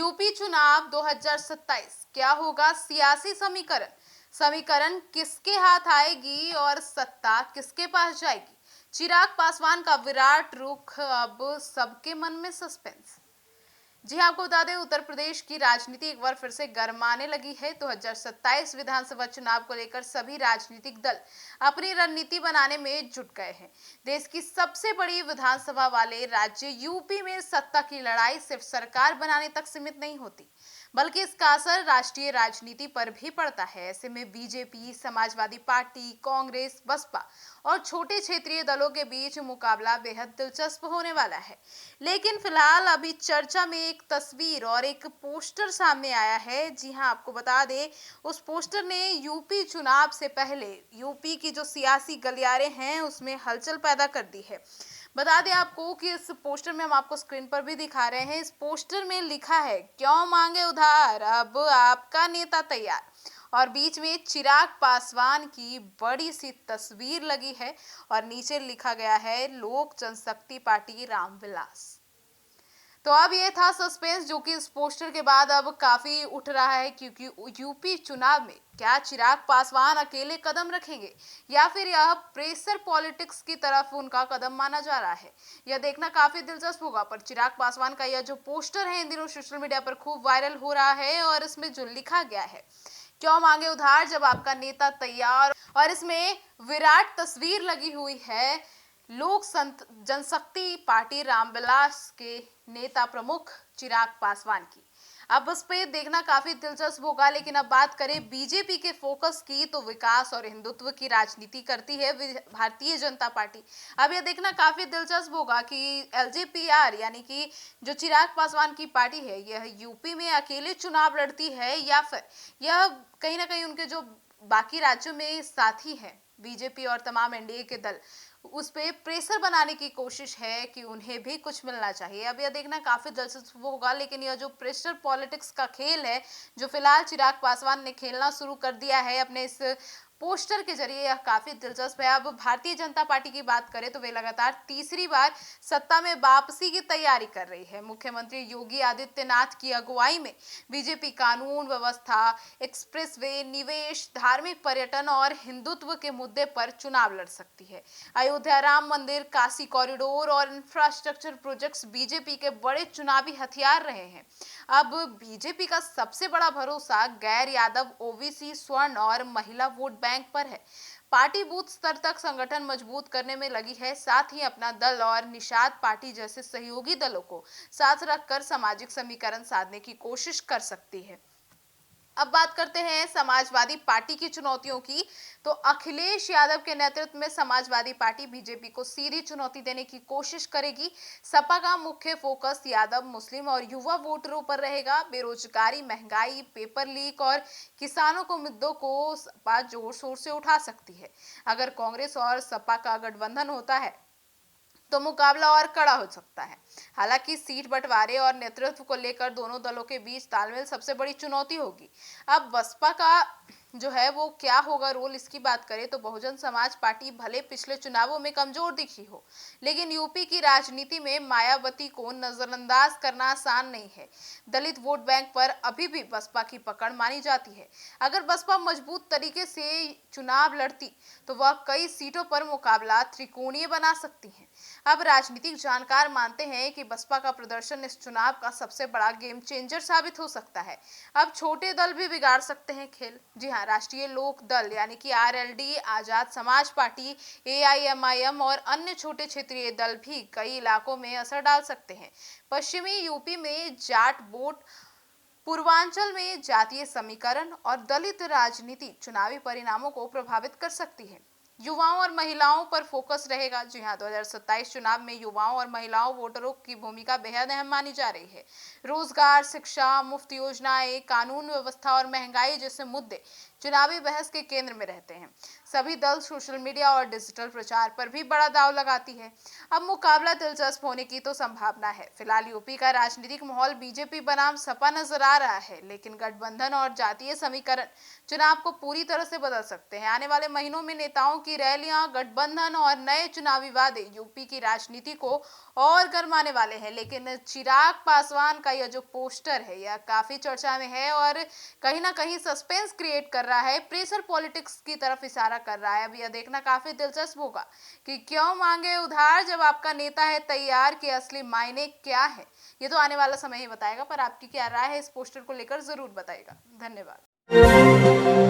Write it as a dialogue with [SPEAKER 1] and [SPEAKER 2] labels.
[SPEAKER 1] UP चुनाव 2027 क्या होगा सियासी समीकरण। समीकरण किसके हाथ आएगी और सत्ता किसके पास जाएगी। चिराग पासवान का विराट रुख, अब सबके मन में सस्पेंस। जी हाँ, आपको बता दें उत्तर प्रदेश की राजनीति एक बार फिर से गरमाने लगी है। 2027 विधानसभा चुनाव को लेकर सभी राजनीतिक दल अपनी रणनीति बनाने में जुट गए हैं। देश की सबसे बड़ी विधानसभा वाले राज्य यूपी में सत्ता की लड़ाई सिर्फ सरकार बनाने तक सीमित नहीं होती, बल्कि इसका असर राष्ट्रीय राजनीति पर भी पड़ता है। ऐसे में बीजेपी, समाजवादी पार्टी, कांग्रेस, बसपा और छोटे क्षेत्रीय दलों के बीच मुकाबला बेहद दिलचस्प होने वाला है। लेकिन फिलहाल अभी चर्चा में एक तस्वीर और एक पोस्टर सामने आया है। जी हां, आपको बता दें उस पोस्टर ने यूपी चुनाव से पहले यूपी की जो सियासी गलियारे हैं उसमें हलचल पैदा कर दी है। बता दें आपको कि इस पोस्टर में हम आपको स्क्रीन पर भी दिखा रहे हैं। इस पोस्टर में लिखा है, क्यों मांगे उधार, अब आपका नेता तैयार। और बीच में चिराग पासवान की बड़ी सी तस्वीर लगी है और नीचे लिखा गया है, लोक जनशक्ति पार्टी रामविलास। तो अब ये था सस्पेंस जो कि इस पोस्टर के बाद अब काफी उठ रहा है, क्योंकि यूपी चुनाव में क्या चिराग पासवान अकेले कदम रखेंगे या फिर यह प्रेशर पॉलिटिक्स की तरफ उनका कदम माना जा रहा है। यह देखना काफी दिलचस्प होगा। पर चिराग पासवान का यह जो पोस्टर है इन दिनों सोशल मीडिया पर खूब वायरल हो रहा है और इसमें जो लिखा गया है, क्यों मांगे उधार जब आपका नेता तैयार, और इसमें विराट तस्वीर लगी हुई है लोक जनशक्ति पार्टी रामविलास के नेता प्रमुख चिराग पासवान की। अब उस पे देखना काफी दिलचस्प होगा। लेकिन अब बात करें बीजेपी के फोकस की, तो विकास और हिंदुत्व की राजनीति करती है भारतीय जनता पार्टी। अब यह देखना काफी दिलचस्प होगा कि एलजेपीआर यानी कि जो चिराग पासवान की पार्टी है, यह यूपी में अकेले चुनाव लड़ती है या फिर यह कहीं ना कहीं उनके जो बाकी राज्यों में साथी हैं बीजेपी और तमाम एनडीए के दल, उस पे प्रेशर बनाने की कोशिश है कि उन्हें भी कुछ मिलना चाहिए। अब यह देखना काफी दिलचस्प होगा। लेकिन यह जो प्रेशर पॉलिटिक्स का खेल है जो फिलहाल चिराग पासवान ने खेलना शुरू कर दिया है अपने इस पोस्टर के जरिए, यह काफी दिलचस्प है। अब भारतीय जनता पार्टी की बात करें तो वे लगातार तीसरी बार सत्ता में वापसी की तैयारी कर रही है। मुख्यमंत्री योगी आदित्यनाथ की अगुवाई में बीजेपी कानून व्यवस्था, एक्सप्रेसवे, निवेश, धार्मिक पर्यटन और हिंदुत्व के मुद्दे पर चुनाव लड़ सकती है। अयोध्या राम मंदिर, काशी कॉरिडोर और इंफ्रास्ट्रक्चर प्रोजेक्ट्स बीजेपी के बड़े चुनावी हथियार रहे हैं। अब बीजेपी का सबसे बड़ा भरोसा गैर यादव, ओबीसी, स्वर्ण और महिला वोट बैंक पर है। पार्टी बूथ स्तर तक संगठन मजबूत करने में लगी है। साथ ही अपना दल और निषाद पार्टी जैसे सहयोगी दलों को साथ रखकर सामाजिक समीकरण साधने की कोशिश कर सकती है। अब बात करते हैं समाजवादी पार्टी की चुनौतियों की। तो अखिलेश यादव के नेतृत्व में समाजवादी पार्टी बीजेपी को सीधी चुनौती देने की कोशिश करेगी। सपा का मुख्य फोकस यादव, मुस्लिम और युवा वोटरों पर रहेगा। बेरोजगारी, महंगाई, पेपर लीक और किसानों को मुद्दों को सपा जोर शोर से उठा सकती है। अगर कांग्रेस और सपा का गठबंधन होता है तो मुकाबला और कड़ा हो सकता है। हालांकि सीट बंटवारे और नेतृत्व को लेकर दोनों दलों के बीच तालमेल सबसे बड़ी चुनौती होगी। अब बसपा का जो है वो क्या होगा रोल, इसकी बात करें तो बहुजन समाज पार्टी भले पिछले चुनावों में कमजोर दिखी हो, लेकिन यूपी की राजनीति में मायावती को नजरअंदाज करना आसान नहीं है। दलित वोट बैंक पर अभी भी बसपा की पकड़ मानी जाती है। अगर बसपा मजबूत तरीके से चुनाव लड़ती तो वह कई सीटों पर मुकाबला त्रिकोणीय बना सकती है। अब राजनीतिक जानकार मानते हैं कि बसपा का प्रदर्शन इस चुनाव का सबसे बड़ा गेम चेंजर साबित हो सकता है। अब छोटे दल भी बिगाड़ सकते हैं खेल। जी हाँ, राष्ट्रीय लोक दल यानी कि RLD, Azad Samaj party, AIMIM और अन्य छोटे क्षेत्रीय दल भी कई इलाकों में असर डाल सकते हैं। पश्चिमी यूपी में जाट वोट, पूर्वांचल में जातीय समीकरण और दलित राजनीति चुनावी परिणामों को प्रभावित कर सकती है। युवाओं और महिलाओं पर फोकस रहेगा। जी हाँ, 2027 चुनाव में युवाओं और महिलाओं वोटरों की भूमिका बेहद अहम मानी जा रही है। रोजगार, शिक्षा, मुफ्त योजनाएं, कानून व्यवस्था और महंगाई जैसे मुद्दे चुनावी बहस के केंद्र में रहते हैं। सभी दल सोशल मीडिया और डिजिटल प्रचार पर भी बड़ा दांव लगाती है। अब मुकाबला दिलचस्प होने की तो संभावना है। फिलहाल यूपी का राजनीतिक माहौल बीजेपी बनाम सपा नजर आ रहा है, लेकिन गठबंधन और जातीय समीकरण चुनाव को पूरी तरह से बदल सकते हैं। आने वाले महीनों में नेताओं की रैलियां, गठबंधन और नए चुनावी वादे यूपी की राजनीति को और गर्माने वाले हैं। लेकिन चिराग पासवान का यह जो पोस्टर है, यह काफी चर्चा में है और कहीं ना कहीं सस्पेंस क्रिएट कर रहा है, प्रेशर पॉलिटिक्स की तरफ इशारा कर रहा है। अब यह देखना काफी दिलचस्प होगा कि क्यों मांगे उधार जब आपका नेता है तैयार, के असली मायने क्या है। ये तो आने वाला समय ही बताएगा, पर आपकी क्या राय है इस पोस्टर को लेकर जरूर बताएगा। धन्यवाद।